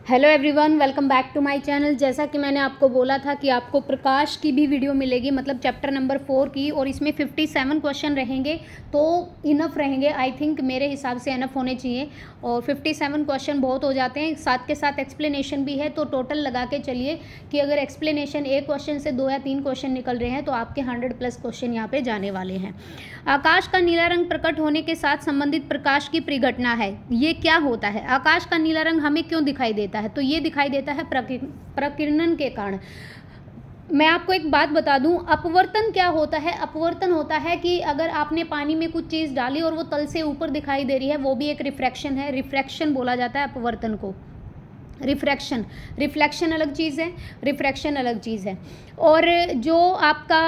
Hello everyone, welcome back to my channel. जैसा कि मैंने आपको बोला था कि आपको प्रकाश की भी वीडियो मिलेगी, मतलब चैप्टर नंबर 4 की, और इसमें 57 क्वेश्चन रहेंगे तो इनफ रहेंगे। आई थिंक मेरे हिसाब से इनफ होने चाहिए, और 57 क्वेश्चन बहुत हो जाते हैं। साथ के साथ एक्सप्लेनेशन भी है, तो टोटल लगा के चलिए कि अगर एक्सप्लेनेशन एक क्वेश्चन से 2 या 3 क्वेश्चन निकल रहे हैं तो आपके 100+ क्वेश्चन यहाँ पे जाने वाले हैं। आकाश का नीला रंग प्रकट होने के साथ संबंधित प्रकाश की परिघटना है। ये क्या होता है? आकाश का नीला रंग हमें क्यों दिखाई देता है? तो ये दिखाई देता है प्रकीर्णन के कारण। मैं आपको एक बात बता दूं, अपवर्तन क्या होता है? अपवर्तन होता है कि अगर आपने पानी में कुछ चीज़ डाली और वो तल से ऊपर दिखाई दे रही है, वो भी एक रिफ्रैक्शन है। रिफ्रैक्शन बोला जाता है अपवर्तन को। रिफ्लेक्शन अलग चीज़ है, रिफ्रैक्शन अलग चीज़ है। और जो आपका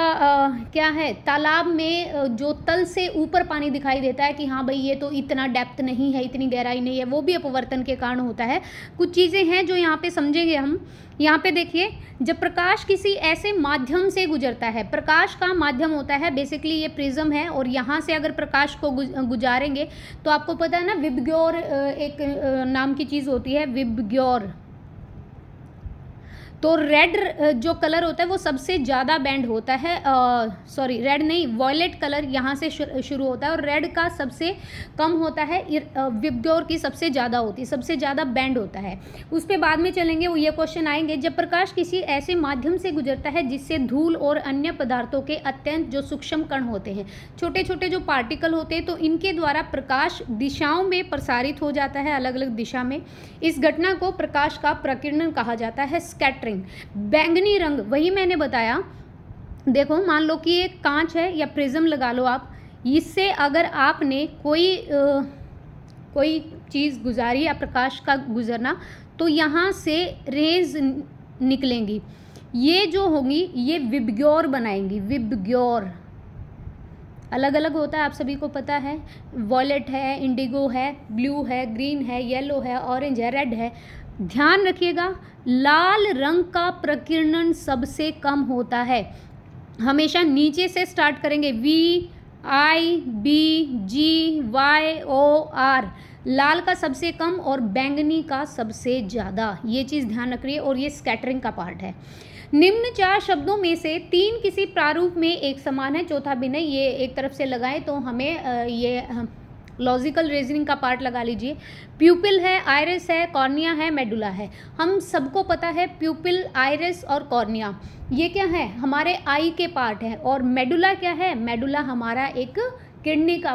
क्या है, तालाब में जो तल से ऊपर पानी दिखाई देता है कि हाँ भाई ये तो इतना डेप्थ नहीं है, इतनी गहराई नहीं है, वो भी अपवर्तन के कारण होता है। कुछ चीज़ें हैं जो यहाँ पे समझेंगे हम। यहाँ पे देखिए, जब प्रकाश किसी ऐसे माध्यम से गुजरता है, प्रकाश का माध्यम होता है बेसिकली ये प्रिज्म है, और यहाँ से अगर प्रकाश को गुजारेंगे तो आपको पता है ना, विबग्योर एक नाम की चीज़ होती है, विबग्योर। तो रेड जो कलर होता है वो सबसे ज़्यादा बैंड होता है, सॉरी रेड नहीं, वॉयलेट कलर यहाँ से शुरू होता है, और रेड का सबसे कम होता है, विबग्योर की सबसे ज़्यादा होती है, सबसे ज़्यादा बैंड होता है। उस पर बाद में चलेंगे, वो ये क्वेश्चन आएंगे। जब प्रकाश किसी ऐसे माध्यम से गुजरता है जिससे धूल और अन्य पदार्थों के अत्यंत जो सूक्ष्म कण होते हैं, छोटे छोटे जो पार्टिकल होते हैं, तो इनके द्वारा प्रकाश दिशाओं में प्रसारित हो जाता है, अलग अलग दिशा में। इस घटना को प्रकाश का प्रकीर्णन कहा जाता है, स्कैटरिंग। बैंगनी रंग, वही मैंने बताया। देखो, मान लो कि एक कांच है या प्रिज्म लगा लो आप, इससे अगर आपने कोई चीज़ गुजारी या प्रकाश का गुजरना, तो यहाँ से रेज निकलेंगी। ये जो होंगी ये विबग्योर बनाएंगी। विबग्योर अलग अलग होता है, आप सभी को पता है। वॉयलेट है, इंडिगो है, ब्लू है, ग्रीन है, येलो है, ऑरेंज है, रेड है। ध्यान रखिएगा, लाल रंग का प्रकीर्णन सबसे कम होता है। हमेशा नीचे से स्टार्ट करेंगे, VIBGYOR। लाल का सबसे कम और बैंगनी का सबसे ज़्यादा, ये चीज़ ध्यान रखिए, और ये स्कैटरिंग का पार्ट है। निम्न 4 शब्दों में से 3 किसी प्रारूप में एक समान है, चौथा भी नहीं। ये एक तरफ से लगाएं तो हमें ये लॉजिकल रीजनिंग का पार्ट लगा लीजिए। प्यूपिल है, आइरिस है, कॉर्निया है, मेडुला है। हम सबको पता है प्यूपिल, आइरिस और कॉर्निया ये क्या है, हमारे आई के पार्ट है। और मेडुला क्या है? मेडुला हमारा एक किडनी का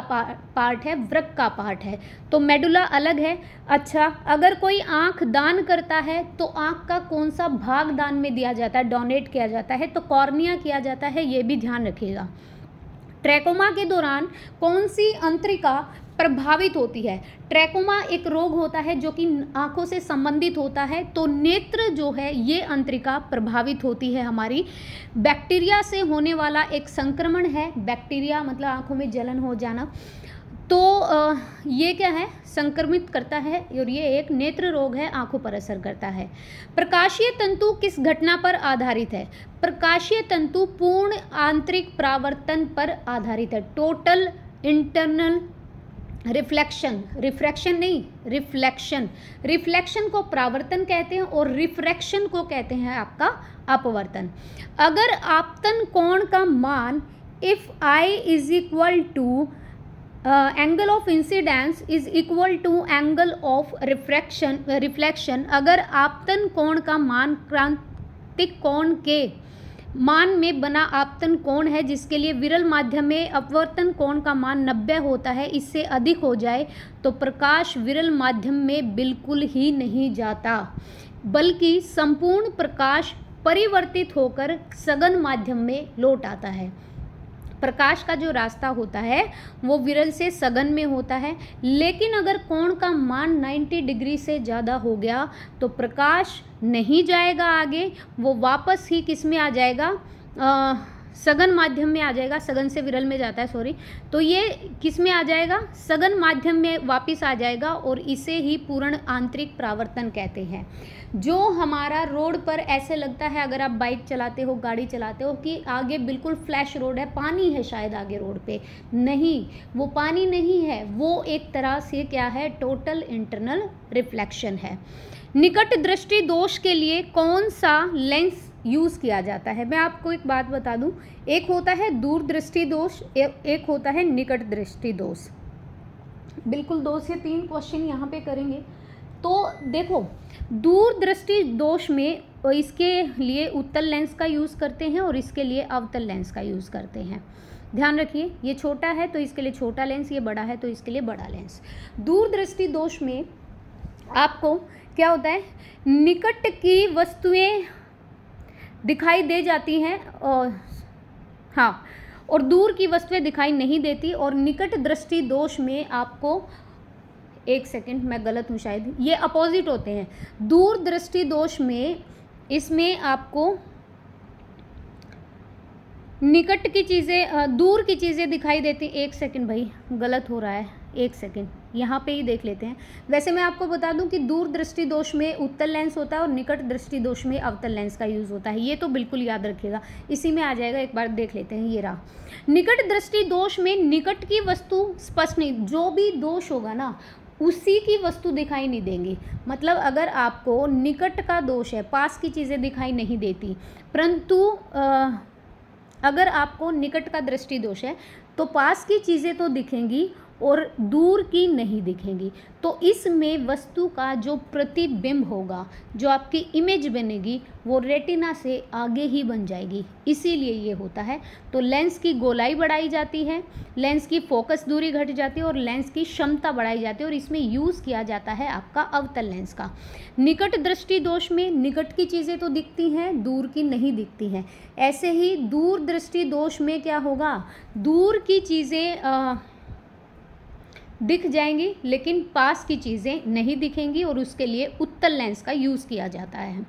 पार्ट है, वृक्क का पार्ट है। तो मेडुला अलग है। अच्छा, अगर कोई आंख दान करता है तो आंख का कौन सा भाग दान में दिया जाता है, डोनेट किया जाता है? तो कॉर्निया किया जाता है, ये भी ध्यान रखिएगा। ट्रैकोमा के दौरान कौन सी अंतरिका प्रभावित होती है? ट्रैकोमा एक रोग होता है जो कि आंखों से संबंधित होता है, तो नेत्र जो है ये अंतरिका प्रभावित होती है हमारी। बैक्टीरिया से होने वाला एक संक्रमण है, बैक्टीरिया मतलब आंखों में जलन हो जाना, तो ये क्या है, संक्रमित करता है, और ये एक नेत्र रोग है, आंखों पर असर करता है। प्रकाशीय तंतु किस घटना पर आधारित है? प्रकाशीय तंतु पूर्ण आंतरिक परावर्तन पर आधारित है, टोटल इंटरनल रिफ्लेक्शन। रिफ्रैक्शन नहीं, रिफ्लेक्शन। रिफ्लेक्शन को परावर्तन कहते हैं और रिफ्रैक्शन को कहते हैं आपका अपवर्तन। अगर आपतन कोण का मान if I is equal to angle of incidence is equal to angle of reflection, अगर आपतन कोण का मान क्रांतिक कोण के मान में बना आपतन कोण है, जिसके लिए विरल माध्यम में अपवर्तन कोण का मान 90 होता है, इससे अधिक हो जाए तो प्रकाश विरल माध्यम में बिल्कुल ही नहीं जाता, बल्कि संपूर्ण प्रकाश परिवर्तित होकर सघन माध्यम में लौट आता है। प्रकाश का जो रास्ता होता है वो विरल से सघन में होता है, लेकिन अगर कोण का मान 90 डिग्री से ज़्यादा हो गया तो प्रकाश नहीं जाएगा आगे, वो वापस ही किस में आ जाएगा, सघन माध्यम में आ जाएगा, सघन से विरल में जाता है, सॉरी। तो ये किस में आ जाएगा, सघन माध्यम में वापस आ जाएगा और इसे ही पूर्ण आंतरिक परावर्तन कहते हैं। जो हमारा रोड पर ऐसे लगता है, अगर आप बाइक चलाते हो, गाड़ी चलाते हो, कि आगे बिल्कुल फ्लैश रोड है, पानी है शायद आगे रोड पे, नहीं, वो पानी नहीं है, वो एक तरह से क्या है, टोटल इंटरनल रिफ्लेक्शन है। निकट दृष्टि दोष के लिए कौन सा लेंस यूज़ किया जाता है? मैं आपको एक बात बता दूं, एक होता है दूर दृष्टि दोष, एक होता है निकट दृष्टि दोष। बिल्कुल 2 से 3 क्वेश्चन यहाँ पे करेंगे। तो देखो, दूर दृष्टि दोष में इसके लिए उत्तल लेंस का यूज़ करते हैं और इसके लिए अवतल लेंस का यूज़ करते हैं। ध्यान रखिए, ये छोटा है तो इसके लिए छोटा लेंस, ये बड़ा है तो इसके लिए बड़ा लेंस। दूर दृष्टि दोष में आपको क्या होता है, निकट की वस्तुएं दिखाई दे जाती हैं और हाँ, और दूर की वस्तुएं दिखाई नहीं देती। और निकट दृष्टि दोष में आपको, एक सेकंड मैं गलत हूँ शायद, ये अपोजिट होते हैं। दूर दृष्टि दोष में इसमें आपको निकट की चीज़ें, दूर की चीज़ें दिखाई देती। एक सेकंड भाई, गलत हो रहा है, एक सेकंड यहाँ पे ही देख लेते हैं। वैसे मैं आपको बता दूं कि दूर दृष्टि दोष में उत्तल लेंस होता है और निकट दृष्टि दोष में अवतल लेंस का यूज़ होता है, ये तो बिल्कुल याद रखिएगा, इसी में आ जाएगा। एक बार देख लेते हैं, ये रहा। निकट दृष्टि दोष में निकट की वस्तु स्पष्ट नहीं, जो भी दोष होगा ना उसी की वस्तु दिखाई नहीं देंगी। मतलब अगर आपको निकट का दोष है, पास की चीज़ें दिखाई नहीं देती, परंतु अगर आपको निकट का दृष्टि दोष है तो पास की चीज़ें तो दिखेंगी और दूर की नहीं दिखेंगी। तो इसमें वस्तु का जो प्रतिबिंब होगा, जो आपकी इमेज बनेगी, वो रेटिना से आगे ही बन जाएगी, इसीलिए ये होता है। तो लेंस की गोलाई बढ़ाई जाती है, लेंस की फोकस दूरी घट जाती है और लेंस की क्षमता बढ़ाई जाती है, और इसमें यूज़ किया जाता है आपका अवतल लेंस का। निकट दृष्टि दोष में निकट की चीज़ें तो दिखती हैं, दूर की नहीं दिखती हैं। ऐसे ही दूर दृष्टि दोष में क्या होगा, दूर की चीज़ें दिख जाएंगी लेकिन पास की चीज़ें नहीं दिखेंगी, और उसके लिए उत्तल लेंस का यूज़ किया जाता है।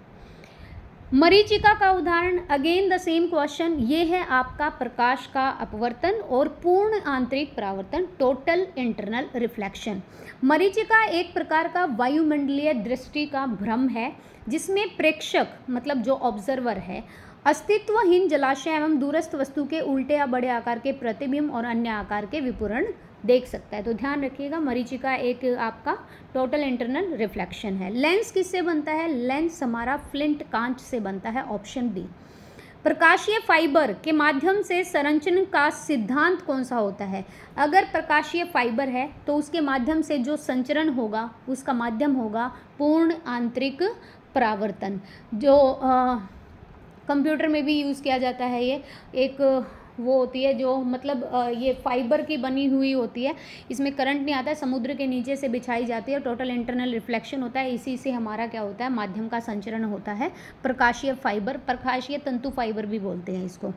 मरीचिका का उदाहरण, अगेन द सेम क्वेश्चन, ये है आपका प्रकाश का अपवर्तन और पूर्ण आंतरिक परावर्तन, टोटल इंटरनल रिफ्लेक्शन। मरीचिका एक प्रकार का वायुमंडलीय दृष्टि का भ्रम है जिसमें प्रेक्षक मतलब जो ऑब्जर्वर है अस्तित्वहीन जलाशय एवं दूरस्थ वस्तु के उल्टे या बड़े आकार के प्रतिबिंब और अन्य आकार के विपुरण देख सकता है। तो ध्यान रखिएगा, मरीचिका एक आपका टोटल इंटरनल रिफ्लेक्शन है। लेंस किससे बनता है? लेंस हमारा फ्लिंट कांच से बनता है, ऑप्शन डी। प्रकाशीय फाइबर के माध्यम से संरचना का सिद्धांत कौन सा होता है? अगर प्रकाशीय फाइबर है तो उसके माध्यम से जो संचरण होगा उसका माध्यम होगा पूर्ण आंतरिक परावर्तन, जो कंप्यूटर में भी यूज़ किया जाता है। ये एक वो होती है जो मतलब ये फाइबर की बनी हुई होती है, इसमें करंट नहीं आता है, समुद्र के नीचे से बिछाई जाती है, टोटल इंटरनल रिफ्लेक्शन होता है, इसी से हमारा क्या होता है, माध्यम का संचरण होता है। प्रकाशीय फाइबर, प्रकाशीय तंतु फाइबर भी बोलते हैं इसको।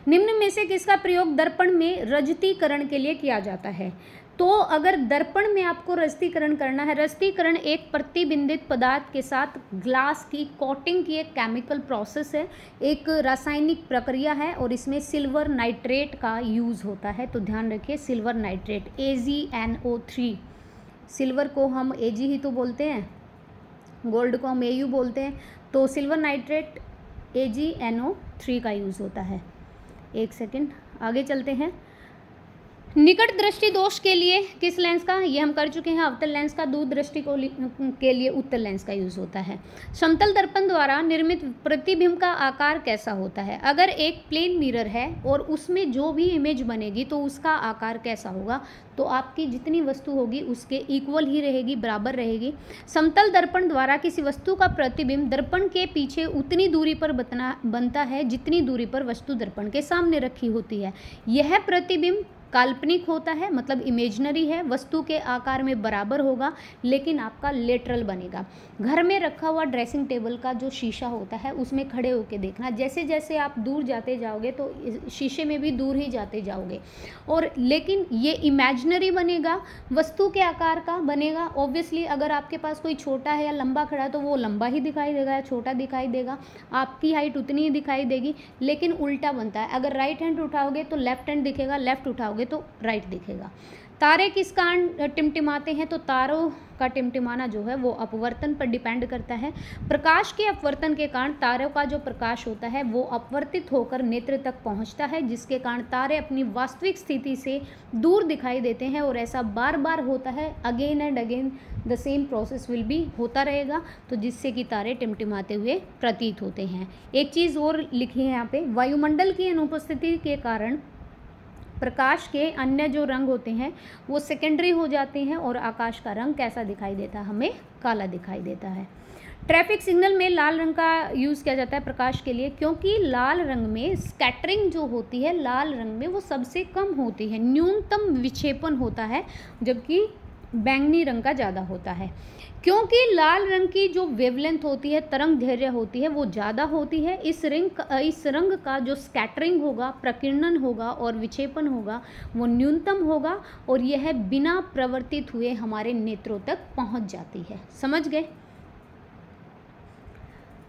निम्न में से किसका प्रयोग दर्पण में रजतीकरण के लिए किया जाता है? तो अगर दर्पण में आपको रजतीकरण करना है, रजतीकरण एक प्रतिबिंबित पदार्थ के साथ ग्लास की कोटिंग की एक केमिकल प्रोसेस है, एक रासायनिक प्रक्रिया है, और इसमें सिल्वर नाइट्रेट का यूज़ होता है। तो ध्यान रखिए, सिल्वर नाइट्रेट AgNO3, सिल्वर को हम Ag ही तो बोलते हैं, गोल्ड को हम Au बोलते हैं, तो सिल्वर नाइट्रेट AgNO3 का यूज़ होता है। एक सेकेंड आगे चलते हैं। निकट दृष्टि दोष के लिए किस लेंस का, ये हम कर चुके हैं, अवतल लेंस का। दूर दृष्टि के लिए उत्तल लेंस का यूज़ होता है। समतल दर्पण द्वारा निर्मित प्रतिबिंब का आकार कैसा होता है? अगर एक प्लेन मिरर है और उसमें जो भी इमेज बनेगी तो उसका आकार कैसा होगा? तो आपकी जितनी वस्तु होगी उसके इक्वल ही रहेगी, बराबर रहेगी। समतल दर्पण द्वारा किसी वस्तु का प्रतिबिंब दर्पण के पीछे उतनी दूरी पर बनता है जितनी दूरी पर वस्तु दर्पण के सामने रखी होती है। यह प्रतिबिंब काल्पनिक होता है, मतलब इमेजिनरी है, वस्तु के आकार में बराबर होगा लेकिन आपका लेटरल बनेगा। घर में रखा हुआ ड्रेसिंग टेबल का जो शीशा होता है उसमें खड़े होकर देखना, जैसे जैसे आप दूर जाते जाओगे तो शीशे में भी दूर ही जाते जाओगे, और लेकिन ये इमेजिनरी बनेगा, वस्तु के आकार का बनेगा। ऑब्वियसली अगर आपके पास कोई छोटा है या लंबा खड़ा है तो वो लंबा ही दिखाई देगा या छोटा दिखाई देगा, आपकी हाइट उतनी ही दिखाई देगी, लेकिन उल्टा बनता है। अगर राइट हैंड उठाओगे तो लेफ्ट हैंड दिखेगा, लेफ्ट उठाओगे तो राइट दिखेगा। तारे किस कारण टिमटिमाते हैं? तो तारों का टिमटिमाना जो है वो अपवर्तन पर डिपेंड करता है। प्रकाश के अपवर्तन के कारण तारों का जो प्रकाश होता है वो अपवर्तित होकर नेत्र तक पहुंचता है, जिसके कारण तारे अपनी वास्तविक स्थिति से दूर दिखाई देते हैं, और ऐसा बार बार होता है, again and again the same process will be होता रहेगा, तो जिससे कि तारे टिमटिमाते हुए प्रतीत होते हैं। एक चीज़ और लिखी है यहाँ पे, वायुमंडल की अनुपस्थिति के कारण प्रकाश के अन्य जो रंग होते हैं वो सेकेंडरी हो जाते हैं और आकाश का रंग कैसा दिखाई देता है? हमें काला दिखाई देता है। ट्रैफिक सिग्नल में लाल रंग का यूज़ किया जाता है प्रकाश के लिए, क्योंकि लाल रंग में स्कैटरिंग जो होती है लाल रंग में वो सबसे कम होती है, न्यूनतम विक्षेपण होता है, जबकि बैंगनी रंग का ज़्यादा होता है। क्योंकि लाल रंग की जो वेवलेंथ होती है, तरंग दैर्घ्य होती है, वो ज़्यादा होती है, इस रंग का जो स्कैटरिंग होगा, प्रकीर्णन होगा और विक्षेपण होगा वो न्यूनतम होगा, और यह बिना प्रवर्तित हुए हमारे नेत्रों तक पहुंच जाती है। समझ गए?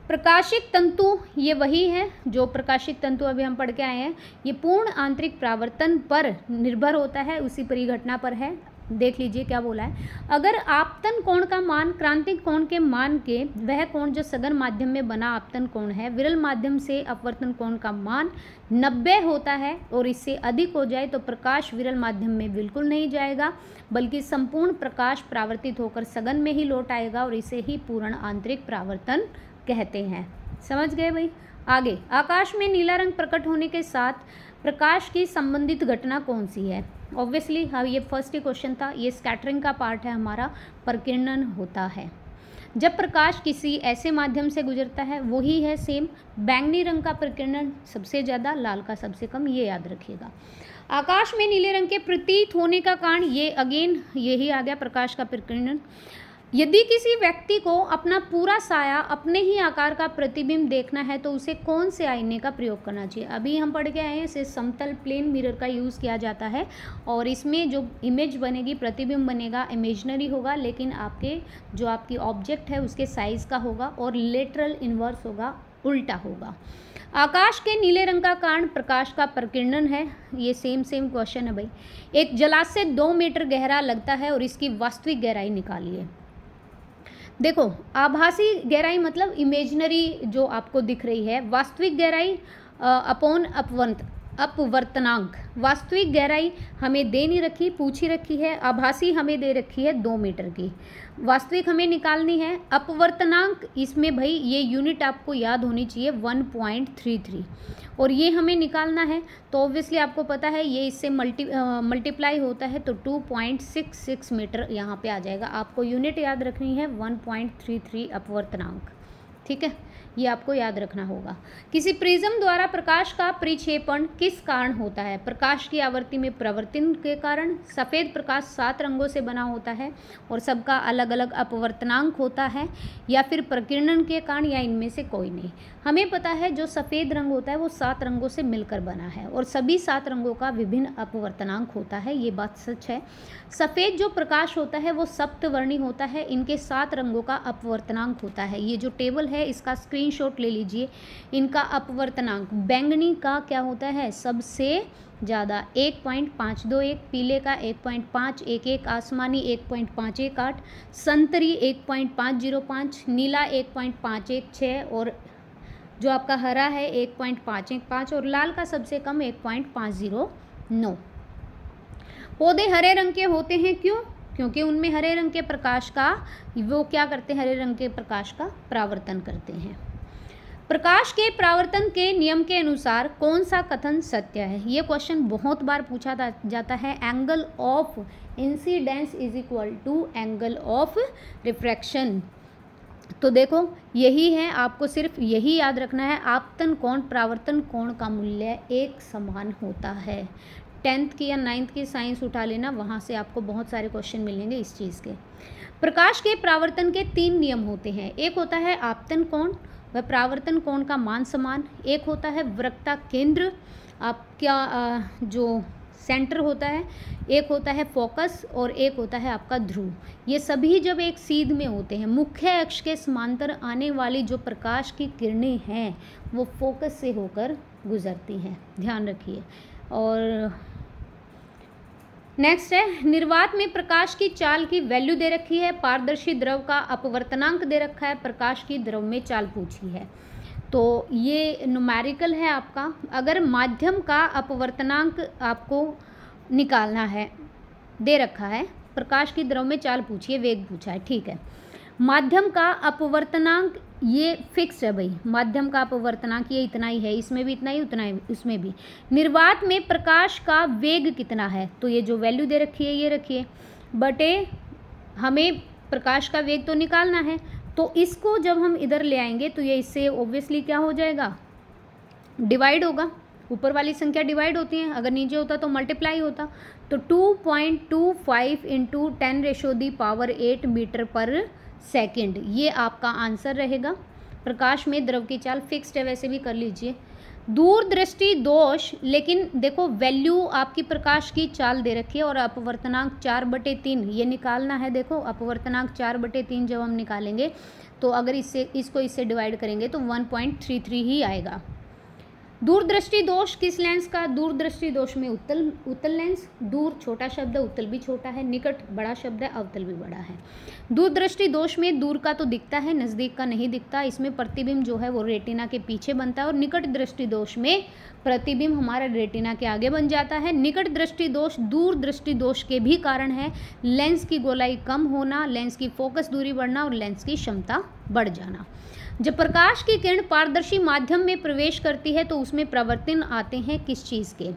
प्रकाशिक तंतु ये वही है जो प्रकाशिक तंतु अभी हम पढ़ के आए हैं, ये पूर्ण आंतरिक परावर्तन पर निर्भर होता है, उसी परिघटना पर है। देख लीजिए क्या बोला है, अगर आपतन कोण का मान क्रांतिक कोण के मान के वह कोण जो सघन माध्यम में बना आपतन कोण है, विरल माध्यम से अपवर्तन कोण का मान 90 होता है और इससे अधिक हो जाए तो प्रकाश विरल माध्यम में बिल्कुल नहीं जाएगा, बल्कि संपूर्ण प्रकाश परावर्तित होकर सघन में ही लौट आएगा, और इसे ही पूर्ण आंतरिक परावर्तन कहते हैं। समझ गए भाई? आगे, आकाश में नीला रंग प्रकट होने के साथ प्रकाश की संबंधित घटना कौन सी है? ऑब्वियसली हाँ, ये फर्स्ट ही क्वेश्चन था, ये स्कैटरिंग का पार्ट है हमारा, प्रकीर्णन होता है। जब प्रकाश किसी ऐसे माध्यम से गुजरता है, वही है सेम, बैंगनी रंग का प्रकीर्णन सबसे ज़्यादा, लाल का सबसे कम, ये याद रखिएगा। आकाश में नीले रंग के प्रतीत होने का कारण, ये अगेन यही आ गया, प्रकाश का प्रकीर्णन। यदि किसी व्यक्ति को अपना पूरा साया अपने ही आकार का प्रतिबिंब देखना है तो उसे कौन से आईने का प्रयोग करना चाहिए? अभी हम पढ़ के आए हैं, इसे समतल प्लेन मिरर का यूज़ किया जाता है, और इसमें जो इमेज बनेगी, प्रतिबिंब बनेगा, इमेजिनरी होगा, लेकिन आपकी ऑब्जेक्ट है उसके साइज़ का होगा, और लेटरल इन्वर्स होगा, उल्टा होगा। आकाश के नीले रंग का कारण प्रकाश का प्रकीर्णन है, ये सेम क्वेश्चन है भाई। एक जलाशय 2 मीटर गहरा लगता है और इसकी वास्तविक गहराई निकालिए। देखो, आभासी गहराई मतलब इमेजिनरी जो आपको दिख रही है, वास्तविक गहराई अपॉन अपवर्तनांक। वास्तविक गहराई हमें दे नहीं रखी, पूछ ही रखी है, आभासी हमें दे रखी है 2 मीटर की, वास्तविक हमें निकालनी है। अपवर्तनांक, इसमें भाई ये यूनिट आपको याद होनी चाहिए 1.33, और ये हमें निकालना है, तो ऑब्वियसली आपको पता है ये इससे मल्टीप्लाई होता है, तो 2.66 मीटर यहाँ पे आ जाएगा। आपको यूनिट याद रखनी है 1.33 अपवर्तनांक, ठीक है, ये आपको याद रखना होगा। किसी प्रिज्म द्वारा प्रकाश का परिक्षेपण किस कारण होता है? प्रकाश की आवृत्ति में परिवर्तन के कारण। सफ़ेद प्रकाश 7 रंगों से बना होता है और सबका अलग अलग अपवर्तनांक होता है, या फिर प्रकीर्णन के कारण, या इनमें से कोई नहीं। हमें पता है जो सफ़ेद रंग होता है वो 7 रंगों से मिलकर बना है, और सभी 7 रंगों का विभिन्न अपवर्तनांक होता है, ये बात सच है। सफ़ेद जो प्रकाश होता है वो सप्तवर्णी होता है, इनके 7 रंगों का अपवर्तनांक होता है। ये जो टेबल है इसका स्क्रीनशॉट ले लीजिए, इनका अपवर्तनांक। बैंगनी का क्या होता है? सबसे ज़्यादा 1.521, पीले का 1.511, आसमानी 1.518, संतरी 1.505, नीला 1.516, और जो आपका हरा है 1.515, और लाल का सबसे कम 1.509। पौधे हरे रंग के होते हैं, क्यों? क्योंकि उनमें हरे रंग के प्रकाश का, वो क्या करते हैं, हरे रंग के प्रकाश का परावर्तन करते हैं। प्रकाश के परावर्तन के नियम के अनुसार कौन सा कथन सत्य है? ये क्वेश्चन बहुत बार पूछा जाता है। Angle of incidence is equal to angle of refraction. तो देखो यही है, आपको सिर्फ यही याद रखना है, आपतन कोण परावर्तन कोण का मूल्य एक समान होता है। 10th की या 9th की साइंस उठा लेना, वहाँ से आपको बहुत सारे क्वेश्चन मिलेंगे इस चीज़ के। प्रकाश के परावर्तन के 3 नियम होते हैं। एक होता है आपतन कोण व परावर्तन कोण का मान समान, एक होता है वक्रता केंद्र आपका जो सेंटर होता है, एक होता है फोकस और एक होता है आपका ध्रुव। ये सभी जब एक सीध में होते हैं, मुख्य अक्ष के समांतर आने वाली जो प्रकाश की किरणें हैं वो फोकस से होकर गुजरती हैं, ध्यान रखिए। और नेक्स्ट है, निर्वात में प्रकाश की चाल की वैल्यू दे रखी है, पारदर्शी द्रव का अपवर्तनांक दे रखा है, प्रकाश की द्रव में चाल पूछी है। तो ये न्यूमेरिकल है आपका। अगर माध्यम का अपवर्तनांक आपको निकालना है, दे रखा है, प्रकाश की द्रव में चाल पूछी है, वेग पूछा है, ठीक है। माध्यम का अपवर्तनांक ये फिक्स है भाई, माध्यम का अपवर्तनांक ये इतना ही है, इसमें भी इतना ही, उतना ही इसमें भी। निर्वात में प्रकाश का वेग कितना है, तो ये जो वैल्यू दे रखी है ये रखिए, बटे हमें प्रकाश का वेग तो निकालना है, तो इसको जब हम इधर ले आएंगे तो ये इससे ऑब्वियसली क्या हो जाएगा, डिवाइड होगा। ऊपर वाली संख्या डिवाइड होती है, अगर नीचे होता तो मल्टीप्लाई होता। तो 2.25 इंटू 10⁸ मीटर पर सेकेंड, ये आपका आंसर रहेगा। प्रकाश में द्रव की चाल फिक्स्ड है, वैसे भी कर लीजिए। दूरदृष्टि दोष, लेकिन देखो वैल्यू आपकी प्रकाश की चाल दे रखी है और अपवर्तनांक 4/3 ये निकालना है। देखो अपवर्तनांक 4/3 जब हम निकालेंगे तो अगर इससे डिवाइड करेंगे तो 1.33 ही आएगा। दूरदृष्टि दोष किस लेंस का, दूरदृष्टि दोष में उत्तल लेंस, दूर छोटा शब्द है, उत्तल भी छोटा है, निकट बड़ा शब्द है, अवतल भी बड़ा है। दूरदृष्टि दोष में दूर का तो दिखता है, नज़दीक का नहीं दिखता, इसमें प्रतिबिंब जो है वो रेटिना के पीछे बनता है। और निकट दृष्टि दोष में प्रतिबिंब हमारा रेटिना के आगे बन जाता है। निकट दृष्टि दोष दूर दृष्टि दोष के भी कारण है, लेंस की गोलाई कम होना, लेंस की फोकस दूरी बढ़ना और लेंस की क्षमता बढ़ जाना। जब प्रकाश की किरण पारदर्शी माध्यम में प्रवेश करती है तो उसमें परिवर्तन आते हैं किस चीज़ के।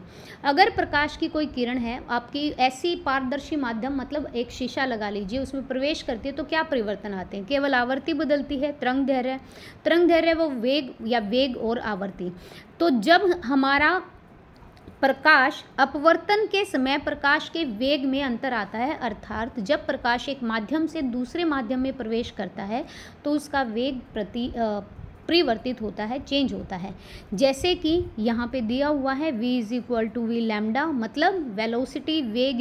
अगर प्रकाश की कोई किरण है आपकी ऐसी पारदर्शी माध्यम, मतलब एक शीशा लगा लीजिए, उसमें प्रवेश करती है तो क्या परिवर्तन आते हैं, केवल आवृत्ति बदलती है, तरंग दैर्घ्य वो वेग या वेग और आवृत्ति। तो जब हमारा प्रकाश अपवर्तन के समय प्रकाश के वेग में अंतर आता है, अर्थात जब प्रकाश एक माध्यम से दूसरे माध्यम में प्रवेश करता है तो उसका वेग परिवर्तित होता है, चेंज होता है। जैसे कि यहाँ पे दिया हुआ है v = v लैम्डा, मतलब वेलोसिटी वेग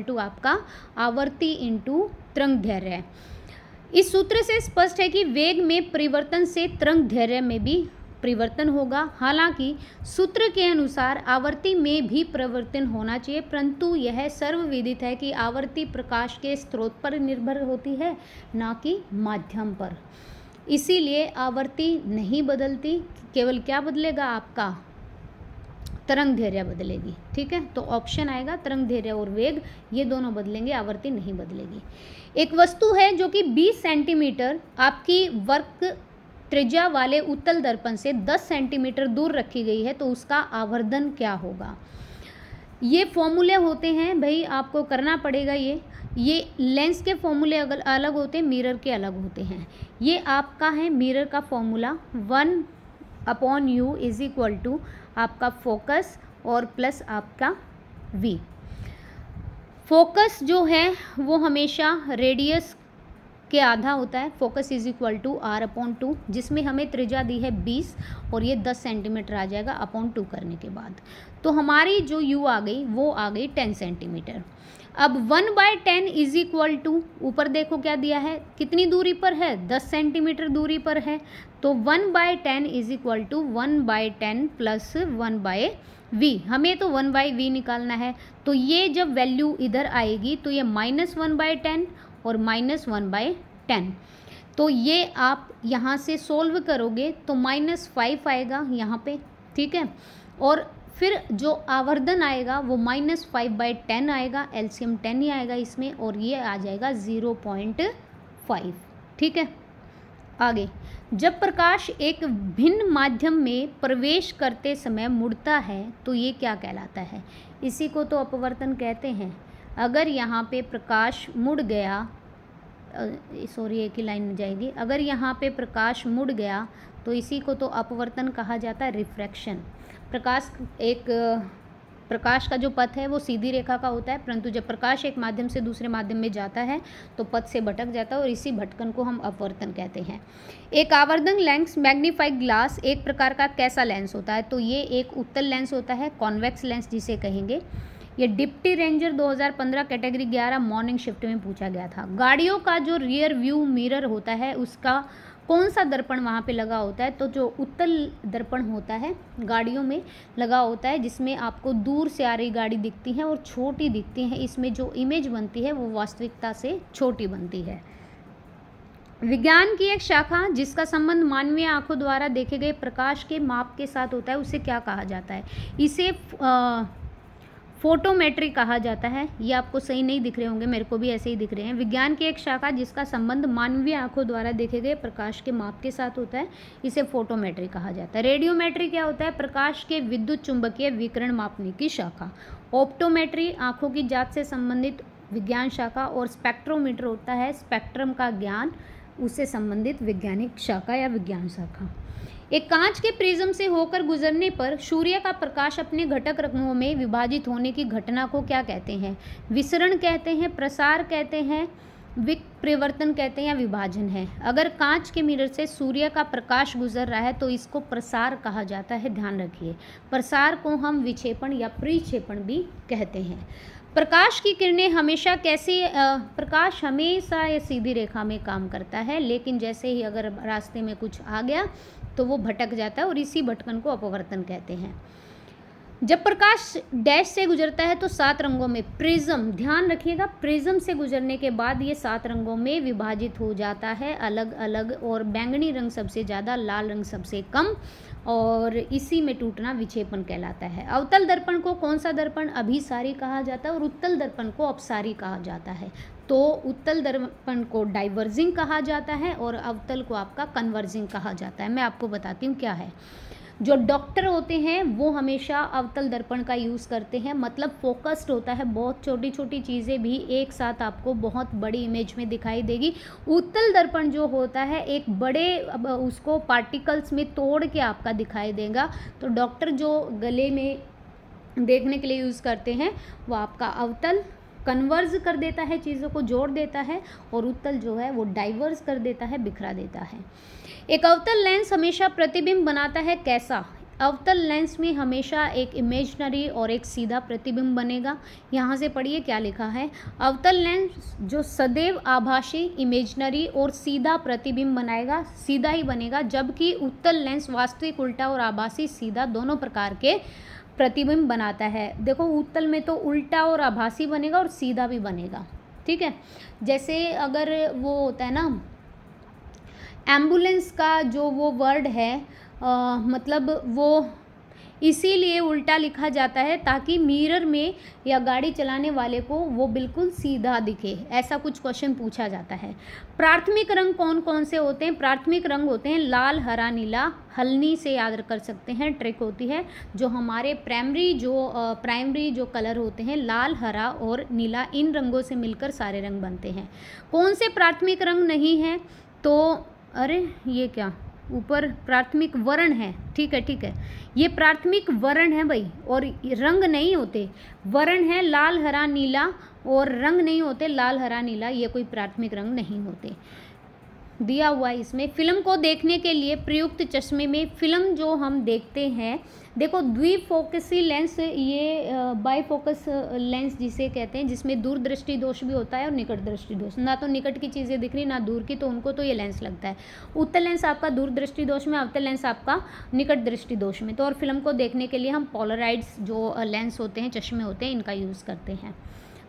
= आपका आवर्ती इंटू तरंग दैर्घ्य। इस सूत्र से स्पष्ट है कि वेग में परिवर्तन से तरंग दैर्घ्य में भी परिवर्तन होगा। हालांकि सूत्र के अनुसार आवर्ती में भी परिवर्तन होना चाहिए, परंतु यह सर्वविदित है कि आवर्ती प्रकाश के स्रोत पर निर्भर होती है, ना कि माध्यम पर। इसीलिए आवर्ती नहीं बदलती, केवल क्या बदलेगा, आपका तरंग दैर्घ्य बदलेगी। ठीक है, तो ऑप्शन आएगा तरंग दैर्घ्य और वेग ये दोनों बदलेंगे, आवर्ती नहीं बदलेगी। एक वस्तु है जो कि 20 सेंटीमीटर आपकी वर्क त्रिज्या वाले उत्तल दर्पण से 10 सेंटीमीटर दूर रखी गई है, तो उसका आवर्धन क्या होगा। ये फॉर्मूले होते हैं भाई, आपको करना पड़ेगा। ये लेंस के फॉर्मूले अलग होते हैं, मिरर के अलग होते हैं। ये आपका है मिरर का फॉर्मूला 1/u = आपका फोकस और प्लस आपका v। फोकस जो है वो हमेशा रेडियस के आधा होता है, फोकस = r/2, जिसमें हमें त्रिज्या दी है 20 और ये 10 सेंटीमीटर आ जाएगा /2 करने के बाद। तो हमारी जो u आ गई वो आ गई 10 सेंटीमीटर। अब 1/10 = ऊपर देखो क्या दिया है, कितनी दूरी पर है, 10 सेंटीमीटर दूरी पर है, तो 1/10 = 1/10 प्लस 1/v। हमें तो 1/v निकालना है, तो ये जब वैल्यू इधर आएगी तो ये -1/10 और -1/10, तो ये आप यहाँ से सोल्व करोगे तो -5 आएगा यहाँ पे। ठीक है, और फिर जो आवर्धन आएगा वो -5/10 आएगा, एलसीएम 10 ही आएगा इसमें, और ये आ जाएगा 0.5। ठीक है, आगे जब प्रकाश एक भिन्न माध्यम में प्रवेश करते समय मुड़ता है तो ये क्या कहलाता है, इसी को तो अपवर्तन कहते हैं। अगर यहाँ पे प्रकाश मुड़ गया, सॉरी एक ही लाइन में जाएगी, अगर यहाँ पे प्रकाश मुड़ गया तो इसी को तो अपवर्तन कहा जाता है, रिफ्रैक्शन। प्रकाश एक प्रकाश का जो पथ है वो सीधी रेखा का होता है, परंतु जब प्रकाश एक माध्यम से दूसरे माध्यम में जाता है तो पथ से भटक जाता है और इसी भटकन को हम अपवर्तन कहते हैं। एक आवर्धन लेंस मैग्नीफाइड ग्लास एक प्रकार का कैसा लेंस होता है? तो ये एक उत्तल लेंस होता है, कॉन्वेक्स लेंस जिसे कहेंगे। ये deputy ranger 2015 category 11 morning shift में पूछा गया था। गाड़ियों का जो रियर व्यू मिरर होता है उसका कौन सा दर्पण वहाँ पे लगा होता है? तो जो उत्तल दर्पण होता है गाड़ियों में लगा होता है, जिसमें आपको दूर से आ रही गाड़ी दिखती है और छोटी दिखती है। इसमें जो इमेज बनती है वो वास्तविकता से छोटी बनती है। विज्ञान की एक शाखा जिसका संबंध मानवीय आंखों द्वारा देखे गए प्रकाश के माप के साथ होता है उसे क्या कहा जाता है? इसे फोटोमेट्री कहा जाता है। ये आपको सही नहीं दिख रहे होंगे, मेरे को भी ऐसे ही दिख रहे हैं। विज्ञान की एक शाखा जिसका संबंध मानवीय आंखों द्वारा देखे गए प्रकाश के माप के साथ होता है, इसे फोटोमेट्री कहा जाता है। रेडियोमेट्री क्या होता है? प्रकाश के विद्युत चुंबकीय विकिरण मापने की शाखा। ऑप्टोमेट्री आंखों की जांच से संबंधित विज्ञान शाखा। और स्पेक्ट्रोमीटर होता है स्पेक्ट्रम का ज्ञान, उससे संबंधित वैज्ञानिक शाखा या विज्ञान शाखा। एक कांच के प्रिज्म से होकर गुजरने पर सूर्य का प्रकाश अपने घटक रंगों में विभाजित होने की घटना को क्या कहते हैं? विसरण कहते हैं, प्रसार कहते हैं, विप्रवर्तन कहते हैं या विभाजन है। अगर कांच के मिरर से सूर्य का प्रकाश गुजर रहा है तो इसको प्रसार कहा जाता है, ध्यान रखिए। प्रसार को हम विक्षेपण या परिक्षेपण भी कहते हैं। प्रकाश की किरणें हमेशा प्रकाश हमेशा ये सीधी रेखा में काम करता है, लेकिन जैसे ही अगर रास्ते में कुछ आ गया तो वो भटक जाता है और इसी भटकन को अपवर्तन कहते हैं। जब प्रकाश डैश से गुजरता है तो 7 रंगों में प्रिज्म, ध्यान रखिएगा, प्रिज्म से गुजरने के बाद ये 7 रंगों में विभाजित हो जाता है अलग अलग, और बैंगनी रंग सबसे ज़्यादा, लाल रंग सबसे कम, और इसी में टूटना विक्षेपण कहलाता है। अवतल दर्पण को कौन सा दर्पण? अभिसारी कहा जाता है और उत्तल दर्पण को अपसारी कहा जाता है। तो उत्तल दर्पण को डाइवर्जिंग कहा जाता है और अवतल को आपका कन्वर्जिंग कहा जाता है। मैं आपको बताती हूँ क्या है। जो डॉक्टर होते हैं वो हमेशा अवतल दर्पण का यूज़ करते हैं, मतलब फोकस्ड होता है, बहुत छोटी छोटी चीज़ें भी एक साथ आपको बहुत बड़ी इमेज में दिखाई देगी। उत्तल दर्पण जो होता है एक बड़े उसको पार्टिकल्स में तोड़ के आपका दिखाई देगा। तो डॉक्टर जो गले में देखने के लिए यूज़ करते हैं वो आपका अवतल कन्वर्ज कर देता है, चीज़ों को जोड़ देता है, और उत्तल जो है वो डाइवर्स कर देता है, बिखरा देता है। एक अवतल लेंस हमेशा प्रतिबिंब बनाता है, कैसा? अवतल लेंस में हमेशा एक इमेजिनरी और एक सीधा प्रतिबिंब बनेगा। यहाँ से पढ़िए क्या लिखा है। अवतल लेंस जो सदैव आभासी, इमेजिनरी और सीधा प्रतिबिंब बनाएगा, सीधा ही बनेगा, जबकि उत्तल लेंस वास्तविक, उल्टा और आभासी, सीधा दोनों प्रकार के प्रतिबिंब बनाता है। देखो उत्तल में तो उल्टा और आभासी बनेगा और सीधा भी बनेगा, ठीक है। जैसे अगर वो होता है ना एम्बुलेंस का जो वो वर्ड है मतलब वो इसीलिए उल्टा लिखा जाता है ताकि मिरर में या गाड़ी चलाने वाले को वो बिल्कुल सीधा दिखे, ऐसा कुछ क्वेश्चन पूछा जाता है। प्राथमिक रंग कौन कौन से होते हैं? प्राथमिक रंग होते हैं लाल, हरा, नीला। हल्नी से याद कर सकते हैं, ट्रिक होती है। जो हमारे प्राइमरी जो कलर होते हैं लाल, हरा और नीला, इन रंगों से मिलकर सारे रंग बनते हैं। कौन से प्राथमिक रंग नहीं हैं? तो अरे ये क्या ऊपर प्राथमिक वर्ण है, ठीक है, ये प्राथमिक वर्ण है भाई, और रंग नहीं होते, वर्ण है लाल, हरा, नीला, और रंग नहीं होते लाल, हरा, नीला, ये कोई प्राथमिक रंग नहीं होते। दिया हुआ है इसमें। फिल्म को देखने के लिए प्रयुक्त चश्मे में, फिल्म जो हम देखते हैं, देखो द्विफोकसी लेंस, ये बाईफोकस लेंस जिसे कहते हैं, जिसमें दूरदृष्टि दोष भी होता है और निकट दृष्टि दोष, ना तो निकट की चीज़ें दिख रही ना दूर की, तो उनको तो ये लेंस लगता है। उत्तल लेंस आपका दूरदृष्टि दोष में, अवतल लेंस आपका निकट दृष्टि दोष में। तो और फिल्म को देखने के लिए हम पोलराइड्स जो लेंस होते हैं, चश्मे होते हैं, इनका यूज़ करते हैं।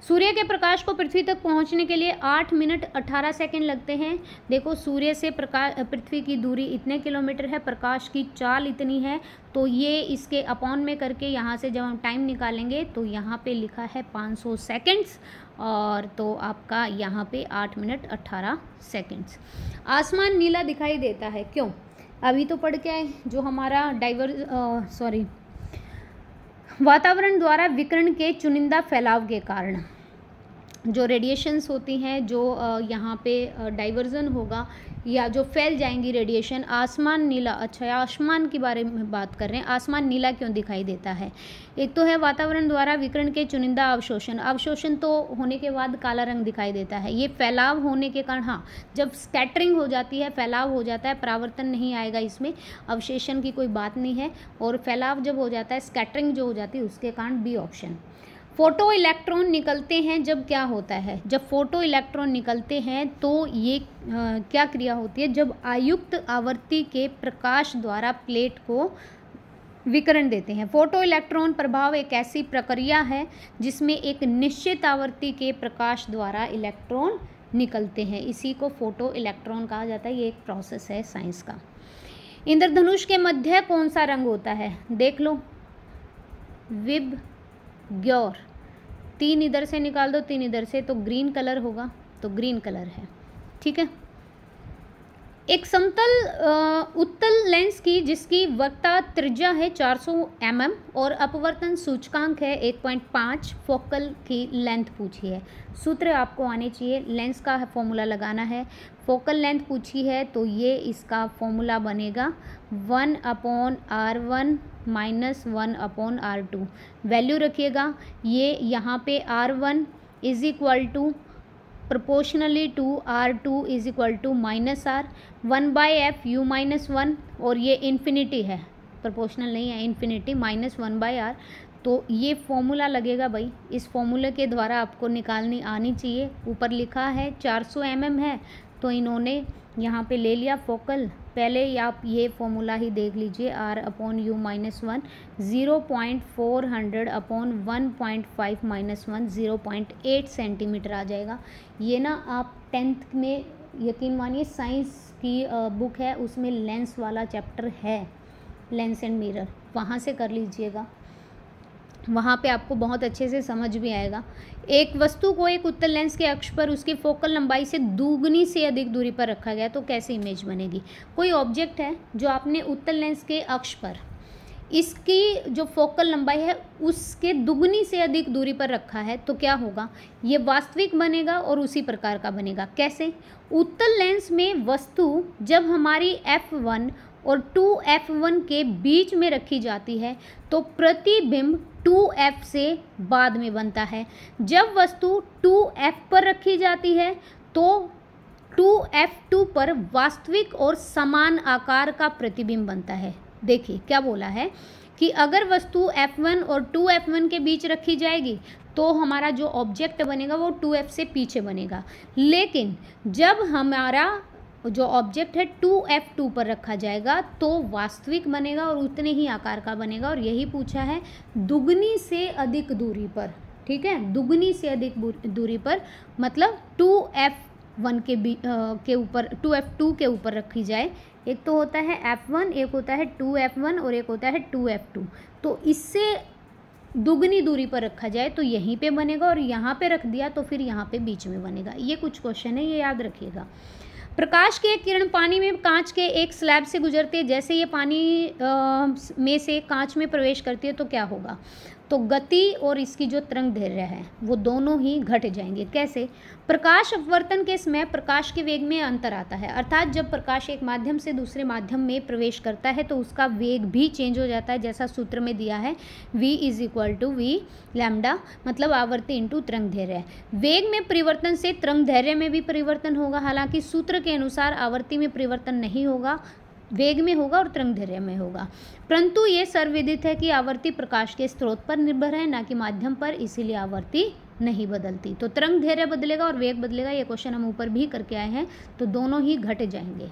सूर्य के प्रकाश को पृथ्वी तक पहुंचने के लिए 8 मिनट 18 सेकंड लगते हैं। देखो सूर्य से पृथ्वी की दूरी इतने किलोमीटर है, प्रकाश की चाल इतनी है, तो ये इसके अपॉन में करके यहाँ से जब हम टाइम निकालेंगे तो यहाँ पे लिखा है 500 सेकंड्स, और तो आपका यहाँ पे 8 मिनट 18 सेकंड्स। आसमान नीला दिखाई देता है, क्यों? अभी तो पढ़ के आए, जो हमारा वातावरण द्वारा विकिरण के चुनिंदा फैलाव के कारण जो रेडिएशंस होती हैं, जो यहाँ पे डाइवर्जन होगा, या जो फैल जाएंगी रेडिएशन। आसमान नीला, अच्छा आसमान के बारे में बात कर रहे हैं, आसमान नीला क्यों दिखाई देता है? एक तो है वातावरण द्वारा विकिरण के चुनिंदा अवशोषण, अवशोषण तो होने के बाद काला रंग दिखाई देता है, ये फैलाव होने के कारण, हाँ जब स्कैटरिंग हो जाती है फैलाव हो जाता है, परावर्तन नहीं आएगा इसमें, अवशेषण की कोई बात नहीं है, और फैलाव जब हो जाता है स्कैटरिंग जो हो जाती है उसके कारण बी ऑप्शन। फोटो इलेक्ट्रॉन निकलते हैं जब क्या होता है? जब फोटो इलेक्ट्रॉन निकलते हैं तो ये क्या क्रिया होती है? जब आयुक्त आवर्ती के प्रकाश द्वारा प्लेट को विकिरण देते हैं। फोटो इलेक्ट्रॉन प्रभाव एक ऐसी प्रक्रिया है जिसमें एक निश्चित आवर्ती के प्रकाश द्वारा इलेक्ट्रॉन निकलते हैं, इसी को फोटो इलेक्ट्रॉन कहा जाता है। ये एक प्रोसेस है साइंस का। इंद्रधनुष के मध्य कौन सा रंग होता है? देख लो, विबग्योर, 3 इधर से निकाल दो 3 इधर से, तो ग्रीन कलर होगा, तो ग्रीन कलर है, ठीक है। एक समतल उत्तल लेंस की जिसकी वक्रता त्रिज्या है 400 mm और अपवर्तन सूचकांक है 1.5, फोकल की लेंथ पूछी है। सूत्र आपको आने चाहिए, लेंस का फॉर्मूला लगाना है, फोकल लेंथ पूछी है तो ये इसका फॉर्मूला बनेगा 1/r1 - 1/r2। वैल्यू रखिएगा, ये यहाँ पे r1 is equal to proportionally to r2 is equal to -r, 1/f u - 1, और ये इन्फिनिटी है, प्रोपोर्शनल नहीं है, इन्फिनिटी -1/r। तो ये फॉर्मूला लगेगा भाई, इस फॉर्मूले के द्वारा आपको निकालनी आनी चाहिए। ऊपर लिखा है 400 mm है, तो इन्होंने यहाँ पे ले लिया फोकल। पहले आप ये फॉर्मूला ही देख लीजिए, r/u - 1 0.400/1.5 - 1 0.8 सेंटीमीटर आ जाएगा। ये ना आप 10th में यकीन मानिए साइंस की बुक है, उसमें लेंस वाला चैप्टर है, लेंस एंड मिरर, वहाँ से कर लीजिएगा, वहाँ पे आपको बहुत अच्छे से समझ भी आएगा। एक वस्तु को एक उत्तल लेंस के अक्ष पर उसकी फोकल लंबाई से दुगनी से अधिक दूरी पर रखा गया तो कैसे इमेज बनेगी? कोई ऑब्जेक्ट है जो आपने उत्तल लेंस के अक्ष पर इसकी जो फोकल लंबाई है उसके दुगनी से अधिक दूरी पर रखा है तो क्या होगा? ये वास्तविक बनेगा और उसी प्रकार का बनेगा। कैसे? उत्तल लेंस में वस्तु जब हमारी f1 और 2f1 के बीच में रखी जाती है तो प्रतिबिंब 2f से बाद में बनता है। जब वस्तु 2f पर रखी जाती है तो 2f2 पर वास्तविक और समान आकार का प्रतिबिंब बनता है। देखिए क्या बोला है कि अगर वस्तु f1 और 2f1 के बीच रखी जाएगी तो हमारा जो ऑब्जेक्ट बनेगा वो 2f से पीछे बनेगा, लेकिन जब हमारा जो ऑब्जेक्ट है 2f2 पर रखा जाएगा तो वास्तविक बनेगा और उतने ही आकार का बनेगा। और यही पूछा है दुगनी से अधिक दूरी पर, ठीक है, दुगनी से अधिक दूरी पर, मतलब 2f1 के ऊपर 2f2 के ऊपर रखी जाए। एक तो होता है f1, एक होता है 2f1 और एक होता है 2f2, तो इससे दुगनी दूरी पर रखा जाए तो यहीं पे बनेगा, और यहाँ पे रख दिया तो फिर यहाँ पे बीच में बनेगा। ये कुछ क्वेश्चन है, ये याद रखिएगा। प्रकाश के किरण पानी में कांच के एक स्लैब से गुजरते हैं, जैसे ये पानी में से कांच में प्रवेश करती है तो क्या होगा? तो गति और इसकी जो तरंग दैर्घ्य है वो दोनों ही घट जाएंगे। कैसे? प्रकाश अपवर्तन के समय प्रकाश के वेग में अंतर आता है, अर्थात जब प्रकाश एक माध्यम से दूसरे माध्यम में प्रवेश करता है तो उसका वेग भी चेंज हो जाता है, जैसा सूत्र में दिया है v = v लैम्डा, मतलब आवर्ती इंटू तरंग दैर्घ्य। वेग में परिवर्तन से तरंग दैर्घ्य में भी परिवर्तन होगा, हालांकि सूत्र के अनुसार आवर्ती में परिवर्तन नहीं होगा, वेग में होगा और तरंग दैर्घ्य में होगा। परंतु ये सर्वविदित है कि आवर्ती प्रकाश के स्रोत पर निर्भर है, ना कि माध्यम पर, इसीलिए आवर्ती नहीं बदलती। तो तरंग दैर्घ्य बदलेगा और वेग बदलेगा, ये क्वेश्चन हम ऊपर भी करके आए हैं, तो दोनों ही घट जाएंगे।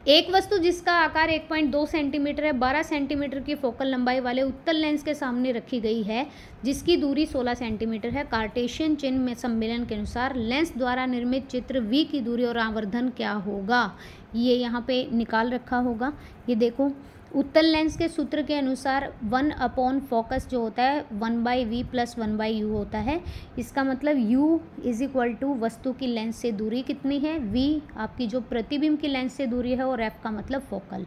एक वस्तु जिसका आकार 1.2 सेंटीमीटर है 12 सेंटीमीटर की फोकल लंबाई वाले उत्तल लेंस के सामने रखी गई है, जिसकी दूरी 16 सेंटीमीटर है। कार्टेशियन चिन्ह में सम्मेलन के अनुसार लेंस द्वारा निर्मित चित्र v की दूरी और आवर्धन क्या होगा? ये यहाँ पे निकाल रखा होगा। ये देखो, उत्तल लेंस के सूत्र के अनुसार 1/फोकस जो होता है 1/v + 1/u होता है। इसका मतलब u = वस्तु की लेंस से दूरी कितनी है, v आपकी जो प्रतिबिंब की लेंस से दूरी है, और f का मतलब फोकल।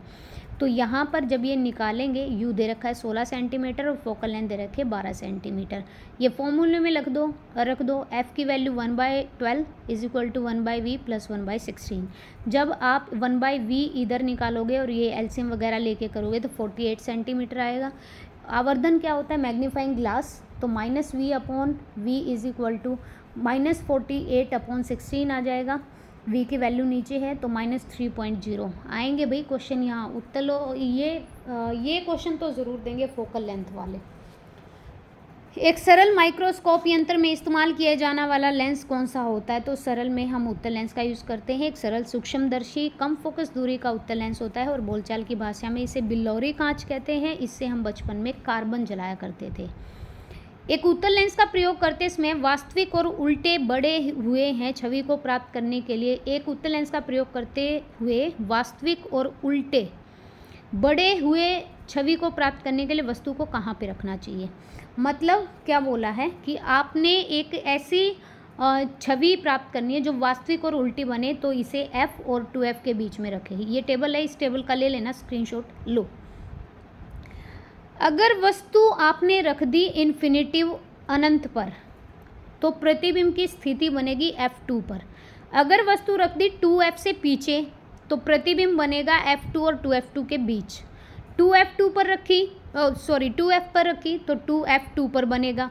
तो यहाँ पर जब ये निकालेंगे, यू दे रखा है 16 सेंटीमीटर और फोकल लेंथ दे रखी है 12 सेंटीमीटर। ये फॉर्मूले में रख दो एफ़ की value 1/12 is equal to 1/v plus 1/16। जब आप 1/v इधर निकालोगे और ये एलसीएम वगैरह लेके करोगे तो 48 सेंटीमीटर आएगा। आवर्धन क्या होता है, मैग्नीफाइंग ग्लास, तो -v/v इज इक्वल टू -48/16 आ जाएगा। v की वैल्यू नीचे है तो -3.0 आएंगे भाई क्वेश्चन यहाँ उत्तर लो। ये क्वेश्चन तो ज़रूर देंगे फोकल लेंथ वाले। एक सरल माइक्रोस्कोप यंत्र में इस्तेमाल किया जाने वाला लेंस कौन सा होता है, तो सरल में हम उत्तर लेंस का यूज़ करते हैं। एक सरल सूक्ष्मदर्शी कम फोकस दूरी का उत्तर लेंस होता है और बोलचाल की भाषा में इसे बिल्लौरी कांच कहते हैं। इससे हम बचपन में कार्बन जलाया करते थे। एक उत्तल लेंस का प्रयोग करते समय वास्तविक और उल्टे बड़े हुए हैं छवि को प्राप्त करने के लिए। एक उत्तल लेंस का प्रयोग करते हुए वास्तविक और उल्टे बड़े हुए छवि को प्राप्त करने के लिए वस्तु को कहाँ पे रखना चाहिए। मतलब क्या बोला है कि आपने एक ऐसी छवि प्राप्त करनी है जो वास्तविक और उल्टी बने, तो इसे F और 2F के बीच में रखें। ये टेबल है, इस टेबल का ले लेना स्क्रीनशॉट लो। अगर वस्तु आपने रख दी इन्फिनिटिव अनंत पर तो प्रतिबिंब की स्थिति बनेगी F2 पर। अगर वस्तु रख दी 2F से पीछे तो प्रतिबिंब बनेगा F2 और 2F2 के बीच। 2F2 पर रखी 2F पर रखी तो 2F2 पर बनेगा।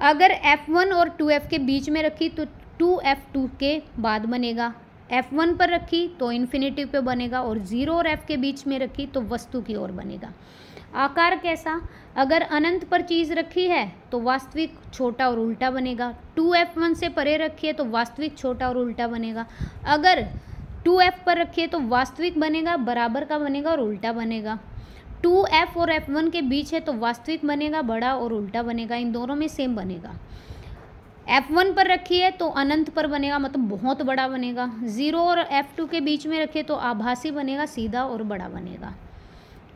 अगर F1 और 2F के बीच में रखी तो 2F2 के बाद बनेगा। F1 पर रखी तो इन्फिनिटिव पे बनेगा और 0 और F के बीच में रखी तो वस्तु की ओर बनेगा। आकार कैसा, अगर अनंत पर चीज़ रखी है तो वास्तविक छोटा और उल्टा बनेगा। 2F1 से परे रखी है तो वास्तविक छोटा और उल्टा बनेगा। अगर 2F पर रखी है तो वास्तविक बनेगा, बराबर का बनेगा और उल्टा बनेगा। 2F और F1 के बीच है तो वास्तविक बनेगा, बड़ा और उल्टा बनेगा। इन दोनों में सेम बनेगा। F1 पर रखी है तो अनंत पर बनेगा, मतलब बहुत बड़ा बनेगा। 0 और F2 के बीच में रखे तो आभासी बनेगा, सीधा और बड़ा बनेगा।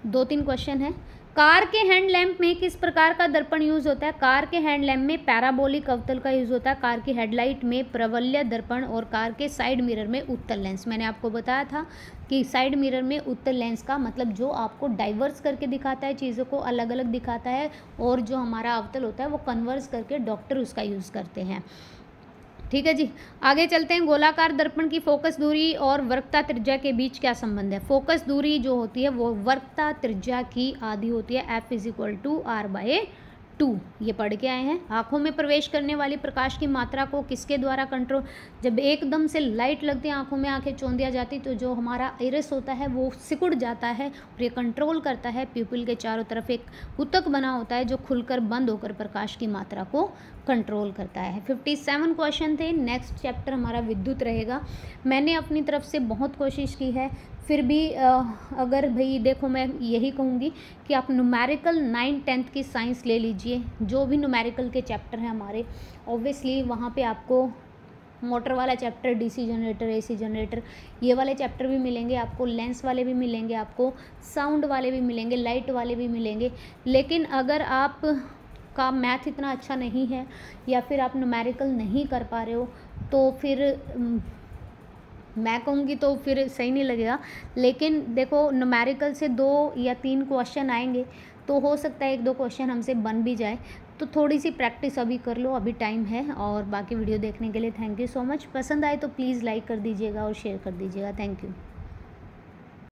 2-3 क्वेश्चन है। कार के हैंड लैम्प में किस प्रकार का दर्पण यूज़ होता है। कार के हैंड लैम्प में पैराबोलिक अवतल का यूज़ होता है। कार की हेडलाइट में प्रवलय दर्पण और कार के साइड मिरर में उत्तल लेंस। मैंने आपको बताया था कि साइड मिरर में उत्तल लेंस का मतलब जो आपको डाइवर्स करके दिखाता है, चीज़ों को अलग अलग दिखाता है, और जो हमारा अवतल होता है वो कन्वर्स करके डॉक्टर उसका यूज़ करते हैं। ठीक है जी, आगे चलते हैं। गोलाकार दर्पण की फोकस दूरी और वक्रता त्रिज्या के बीच क्या संबंध है। फोकस दूरी जो होती है वो वक्रता त्रिज्या की आधी होती है। F = R/2 ये पढ़ के आए हैं। आँखों में प्रवेश करने वाली प्रकाश की मात्रा को किसके द्वारा कंट्रोल, जब एकदम से लाइट लगती है आँखों में, आँखें चौंधिया जाती, तो जो हमारा आइरिस होता है वो सिकुड़ जाता है और ये कंट्रोल करता है। प्यूपिल के चारों तरफ एक ऊतक बना होता है जो खुलकर बंद होकर प्रकाश की मात्रा को कंट्रोल करता है। 57 क्वेश्चन थे। नेक्स्ट चैप्टर हमारा विद्युत रहेगा। मैंने अपनी तरफ से बहुत कोशिश की है, फिर भी अगर भाई देखो मैं यही कहूँगी कि आप न्यूमेरिकल 9th-10th की साइंस ले लीजिए। जो भी न्यूमेरिकल के चैप्टर हैं हमारे, ऑब्वियसली वहाँ पे आपको मोटर वाला chapter, DC generator, AC generator, ये वाले चैप्टर भी मिलेंगे आपको, लेंस वाले भी मिलेंगे आपको, साउंड वाले भी मिलेंगे, लाइट वाले भी मिलेंगे। लेकिन अगर आप का मैथ इतना अच्छा नहीं है या फिर आप न्यूमेरिकल नहीं कर पा रहे हो तो फिर मैं कहूँगी तो फिर सही नहीं लगेगा। लेकिन देखो न्यूमेरिकल से 2 या 3 क्वेश्चन आएंगे तो हो सकता है 1-2 क्वेश्चन हमसे बन भी जाए। तो थोड़ी सी प्रैक्टिस अभी कर लो, अभी टाइम है। और बाकी वीडियो देखने के लिए थैंक यू सो मच। पसंद आए तो प्लीज़ लाइक कर दीजिएगा और शेयर कर दीजिएगा। Thank you.